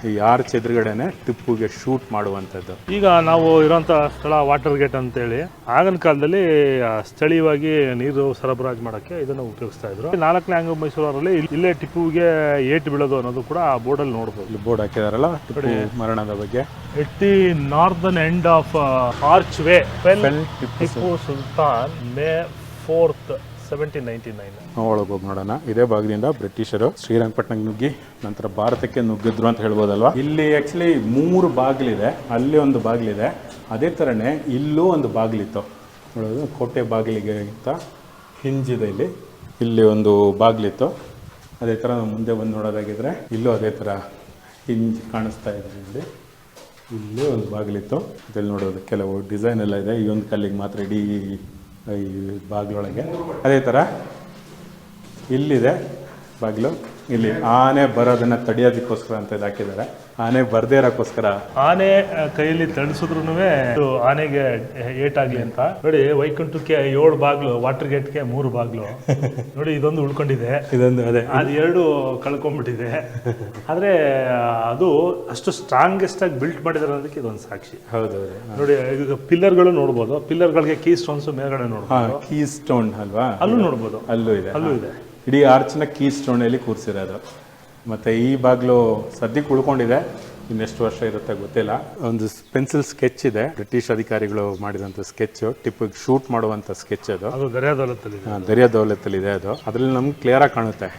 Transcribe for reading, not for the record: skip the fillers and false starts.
ಈ arch ಎದುರುಗಡೆನೆ ಟಿಪ್ಪುಗೆ shoot ಮಾಡುವಂಥದ್ದು. ಈಗ ನಾವು ಇರೋಂಥ ಸ್ಥಳ ವಾಟರ್ ಗೇಟ್ ಅಂತೇಳಿ ಆಗಿನ ಕಾಲದಲ್ಲಿ ಸ್ಥಳೀಯವಾಗಿ ನೀರು ಸರಬರಾಜು ಮಾಡೋಕ್ಕೆ ಇದನ್ನು ಉಪಯೋಗಿಸ್ತಾ ಇದ್ರು. 4ನೇ ಅಂಗ ಮೈಸೂರಲ್ಲಿ ಇಲ್ಲೇ ಟಿಪ್ಪುಗೆ ಏಟು ಬೀಳೋದು ಅನ್ನೋದು ಕೂಡ ಆ ಬೋರ್ಡಲ್ಲಿ ನೋಡ್ಬೋದು. ಇಲ್ಲಿ ಬೋರ್ಡ್ ಹಾಕಿದಾರಲ್ಲ ಟಿಪ್ಪು ಮರಣದ ಬಗ್ಗೆ. At the northern end of arch way Tipu Sultan May 4th 1799. ಒಳಗೆ ಹೋಗಿ ನೋಡೋಣ. ಇದೇ ಭಾಗದಿಂದ ಬ್ರಿಟಿಷರು ಶ್ರೀರಂಗಪಟ್ಟಣಕ್ಕೆ ನುಗ್ಗಿ ನಂತರ ಭಾರತಕ್ಕೆ ನುಗ್ಗಿದ್ರು ಅಂತ ಹೇಳ್ಬೋದಲ್ವಾ. ಇಲ್ಲಿ ಆ್ಯಕ್ಚುಲಿ 3 ಬಾಗಿಲಿದೆ, ಅಲ್ಲಿ ಒಂದು ಬಾಗಿಲಿದೆ, ಅದೇ ಥರನೇ ಇಲ್ಲೂ ಒಂದು ಬಾಗಿಲಿತ್ತು ನೋಡೋದು. ಕೋಟೆ ಬಾಗಿಲಿಗೆ ಅಂತ ಹಿಂಜಿದೆ ಇಲ್ಲಿ ಒಂದು ಬಾಗಿಲಿತ್ತು. ಅದೇ ಥರ ನಾವು ಮುಂದೆ ಬಂದು ನೋಡೋದಾಗಿದ್ರೆ ಇಲ್ಲೂ ಅದೇ ಥರ ಹಿಂಜ್ ಕಾಣಿಸ್ತಾ ಇದೆ. ಇಲ್ಲಿ ಒಂದು ಬಾಗಿಲಿತ್ತು, ಅದ್ರಲ್ಲಿ ನೋಡೋದು ಕೆಲವು ಡಿಸೈನ್ ಎಲ್ಲ ಇದೆ. ಈ ಒಂದು ಕಲ್ಲಿಗೆ ಮಾತ್ರ ಇಡೀ ಈ ಬಾಗಿಲೊಳಗೆ. ಅದೇ ಥರ ಇಲ್ಲಿದೆ ಬಾಗಿಲು. ಇಲ್ಲಿ ಆನೆ ಬರೋದನ್ನ ತಡೆಯೋದಕ್ಕೋಸ್ಕರ ಅಂತ ಇದು ಹಾಕಿದ್ದಾರೆ. ಆನೆ ಬರ್ದೇ ಇರೋಕ್ಕೋಸ್ಕರ. ಆನೆ ಕೈಯಲ್ಲಿ ತಣಿಸಿದ್ರು ಆನೆಗೆ ಏಟಾಗ್ಲಿ ಅಂತ ನೋಡಿ. ವೈಕುಂಠಕ್ಕೆ 7 ಬಾಗ್ಲು, ವಾಟರ್ ಗೇಟ್ಗೆ 3 ಬಾಗ್ಲು ನೋಡಿ. ಇದೊಂದು ಉಳ್ಕೊಂಡಿದೆ, ಇದೊಂದು ಅದೇ, ಅದು 2 ಕಳ್ಕೊಂಡ್ಬಿಟ್ಟಿದೆ. ಆದ್ರೆ ಅದು ಅಷ್ಟು ಸ್ಟ್ರಾಂಗೆಸ್ಟ್ ಆಗಿ ಬಿಲ್ಟ್ ಮಾಡಿದಾರೆ ಅನ್ನೋದಕ್ಕೆ ಇದೊಂದು ಸಾಕ್ಷಿ. ಹೌದೌದು ನೋಡಿ. ಈಗ ಪಿಲ್ಲರ್ಗಳು ನೋಡ್ಬೋದು, ಪಿಲ್ಲರ್ಗಳಿಗೆ ಕೀ ಸ್ಟೋನ್ಸ್ ಮೇಲ್ಗಡೆ ನೋಡ್ಬೋದು. ಕೀ ಸ್ಟೋನ್ ಅಲ್ವಾ, ಅಲ್ಲೂ ನೋಡ್ಬೋದು. ಅಲ್ಲೂ ಇದೆ. ಇಡೀ ಆರ್ಚ್ನ ಕೀ ಸ್ಟೋನಲ್ಲಿ ಕೂರಿಸಿರೋದು. ಮತ್ತು ಈ ಬಾಗಿಲು ಸದ್ಯಕ್ಕೆ ಉಳ್ಕೊಂಡಿದೆ, ಇನ್ನೆಷ್ಟು ವರ್ಷ ಇರುತ್ತೆ ಗೊತ್ತಿಲ್ಲ. ಒಂದು ಪೆನ್ಸಿಲ್ ಸ್ಕೆಚ್ ಇದೆ, ಬ್ರಿಟಿಷ್ ಅಧಿಕಾರಿಗಳು ಮಾಡಿದಂಥ ಸ್ಕೆಚ್, ಟಿಪ್ಪಿಗೆ ಶೂಟ್ ಮಾಡುವಂಥ ಸ್ಕೆಚ್ ಅದು. ದರಿಯಾ ದೌಲತ್ತಲ್ಲಿ ದರಿಯಾ ದೌಲತ್ತಲ್ಲಿ ಇದೆ ಅದು. ಅದರಲ್ಲಿ ನಮ್ಗೆ ಕ್ಲಿಯರ್ ಆಗಿ ಕಾಣುತ್ತೆ.